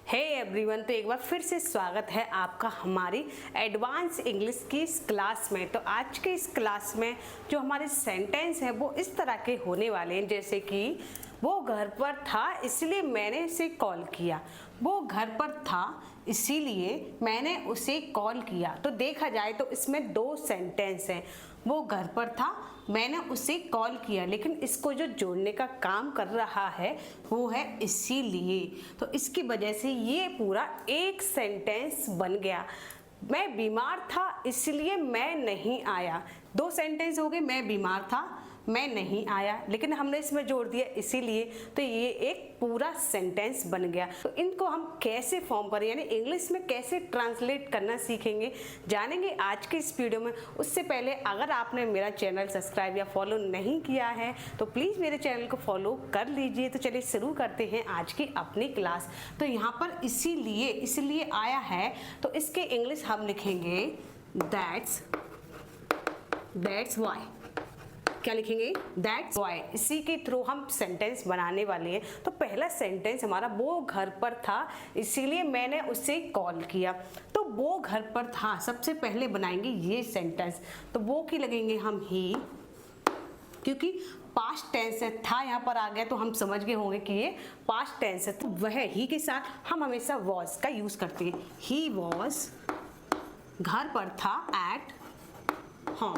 Hey everyone, तो एक बार फिर से स्वागत है आपका हमारी एडवांस इंग्लिश की इस क्लास में। तो आज के इस क्लास में जो हमारे सेंटेंस है वो इस तरह के होने वाले हैं, जैसे कि वो घर पर था इसलिए मैंने उसे कॉल किया। वो घर पर था इसीलिए मैंने उसे कॉल किया। तो देखा जाए तो इसमें दो सेंटेंस हैं। वो घर पर था, मैंने उसे कॉल किया, लेकिन इसको जो जोड़ने का काम कर रहा है वो है इसीलिए। तो इसकी वजह से ये पूरा एक सेंटेंस बन गया। मैं बीमार था इसलिए मैं नहीं आया। दो सेंटेंस हो गए, मैं बीमार था, मैं नहीं आया, लेकिन हमने इसमें जोड़ दिया इसीलिए, तो ये एक पूरा सेंटेंस बन गया। तो इनको हम कैसे फॉर्म करें, यानी इंग्लिश में कैसे ट्रांसलेट करना सीखेंगे, जानेंगे आज के इस वीडियो में। उससे पहले अगर आपने मेरा चैनल सब्सक्राइब या फॉलो नहीं किया है तो प्लीज़ मेरे चैनल को फॉलो कर लीजिए। तो चलिए शुरू करते हैं आज की अपनी क्लास। तो यहाँ पर इसीलिए आया है, तो इसके इंग्लिश हम लिखेंगे दैट्स वाई। क्या लिखेंगे? That's why. इसी के थ्रू हम सेंटेंस बनाने वाले हैं। तो पहला सेंटेंस हमारा, वो घर पर था इसीलिए मैंने उसे कॉल किया। तो वो घर पर था, सबसे पहले बनाएंगे ये सेंटेंस। तो वो की लगेंगे हम ही, क्योंकि पास्ट टेंस है, था यहाँ पर आ गया तो हम समझ गए होंगे कि ये पास्ट टेंस है। तो वह ही के साथ हम हमेशा वॉज का यूज करते हैं। ही वॉज घर पर था, at home.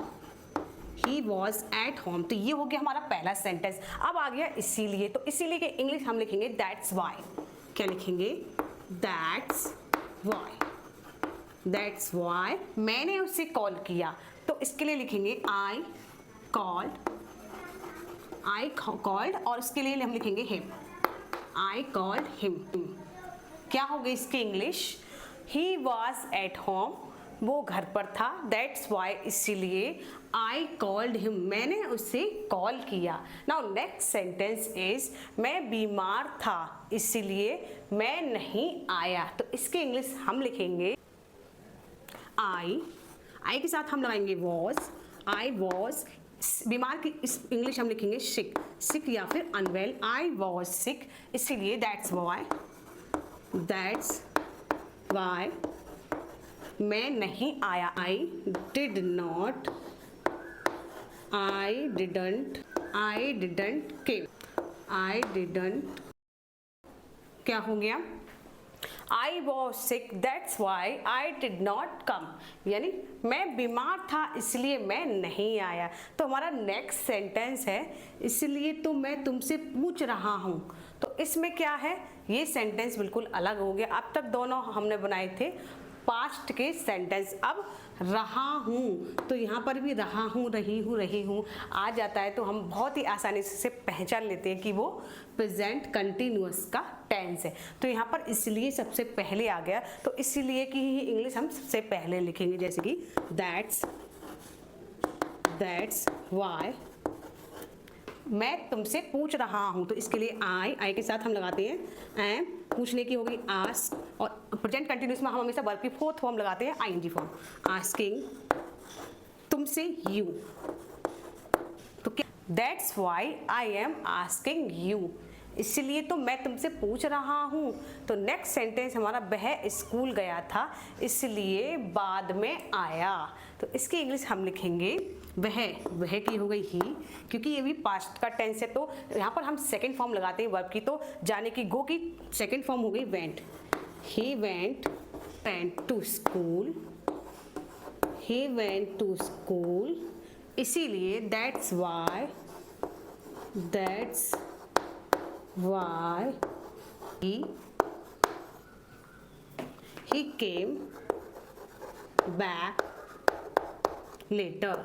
He was at home। तो ये हो गया हमारा पहला सेंटेंस। अब आ गया इसीलिए। तो इसीलिए के इंग्लिश हम लिखेंगे that's why। क्या लिखेंगे? that's why मैंने उसे कॉल किया। तो इसके लिए लिखेंगे I called, और इसके लिए हम लिखेंगे him। I called him। क्या हो गया इसके English? He was at home, वो घर पर था, दैट्स वाई इसीलिए, आई कॉल्ड हिम मैंने उसे कॉल किया। नाउ नेक्स्ट सेंटेंस इज मैं बीमार था इसीलिए मैं नहीं आया। तो इसके इंग्लिश हम लिखेंगे आई के साथ हम लगाएंगे वॉज। आई वॉज, बीमार की इंग्लिश हम लिखेंगे सिक या फिर अनवेल। आई वॉज सिक इसीलिए दैट्स वाई मैं नहीं आया। आई डिडंट केम। क्या हो गया? आई was sick that's why I did not come, यानी मैं बीमार था इसलिए मैं नहीं आया। तो हमारा नेक्स्ट सेंटेंस है इसलिए तो मैं तुमसे पूछ रहा हूँ। तो इसमें क्या है, ये सेंटेंस बिल्कुल अलग हो गया। अब तक दोनों हमने बनाए थे पास्ट के सेंटेंस। अब रहा हूँ, तो यहाँ पर भी रहा हूँ, रही हूँ आ जाता है, तो हम बहुत ही आसानी से पहचान लेते हैं कि वो प्रेजेंट कंटिन्यूअस का टेंस है। तो यहाँ पर इसलिए सबसे पहले आ गया, तो इसलिए की ही इंग्लिश हम सबसे पहले लिखेंगे, जैसे कि दैट्स वाई मैं तुमसे पूछ रहा हूँ। तो इसके लिए आई के साथ हम लगाते हैं एम, पूछने की होगी आस्क, और प्रेजेंट कंटिन्यूअस में हम हमेशा वर्ब की फोर्थ फॉर्म लगाते हैं आईएनजी फॉर्म। आस्किंग तुमसे यू। तो क्या? That's why I am asking you, इसलिए तो मैं तुमसे पूछ रहा हूँ। तो नेक्स्ट सेंटेंस हमारा, वह स्कूल गया था इसलिए बाद में आया। तो इसकी इंग्लिश हम लिखेंगे वह की हो गई ही, क्योंकि ये भी पास्ट का टेंस है। तो यहाँ पर हम सेकंड फॉर्म लगाते हैं वर्ब की। तो जाने की, गो की सेकंड फॉर्म हो गई went. He went to school इसीलिए that's why he came back later।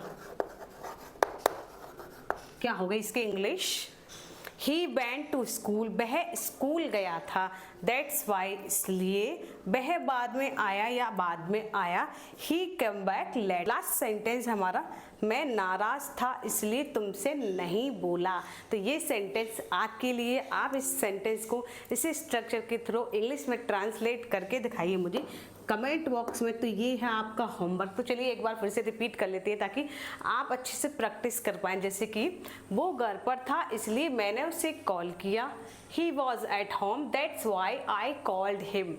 क्या हो गई इसके English? He went to school, वह स्कूल गया था, दैट्स वाई इसलिए, वह बाद में आया या बाद में आया, he come back late. Last sentence हमारा, मैं नाराज था इसलिए तुमसे नहीं बोला। तो ये सेंटेंस आपके लिए, आप इस सेंटेंस को इसी स्ट्रक्चर के थ्रू इंग्लिश में ट्रांसलेट करके दिखाइए मुझे। कमेंट बॉक्स में। तो ये है आपका होमवर्क। तो चलिए एक बार फिर से रिपीट कर लेते हैं ताकि आप अच्छे से प्रैक्टिस कर पाएँ। जैसे कि वो घर पर था इसलिए मैंने उसे कॉल किया। He was at home that's why I called him.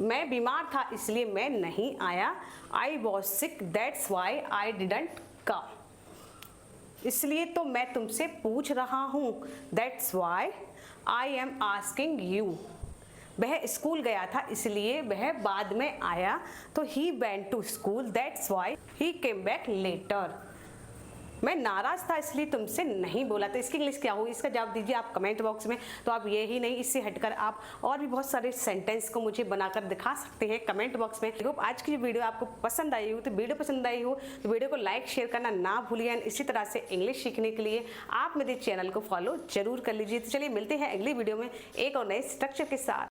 मैं बीमार था इसलिए मैं नहीं आया। I was sick that's why I didn't come. इसलिए तो मैं तुमसे पूछ रहा हूँ। That's why I am asking you. वह स्कूल गया था इसलिए वह बाद में आया। तो he went to school that's why he came back later. मैं नाराज था इसलिए तुमसे नहीं बोला। तो इसकी इंग्लिश क्या होगी, इसका जवाब दीजिए आप कमेंट बॉक्स में। तो आप ये ही नहीं, इससे हटकर आप और भी बहुत सारे सेंटेंस को मुझे बनाकर दिखा सकते हैं कमेंट बॉक्स में। आज की वीडियो आपको पसंद आई हो तो वीडियो को लाइक शेयर करना ना भूलिए। इसी तरह से इंग्लिश सीखने के लिए आप मेरे चैनल को फॉलो जरूर कर लीजिए। तो चलिए मिलते हैं अगली वीडियो में एक और नए स्ट्रक्चर के साथ।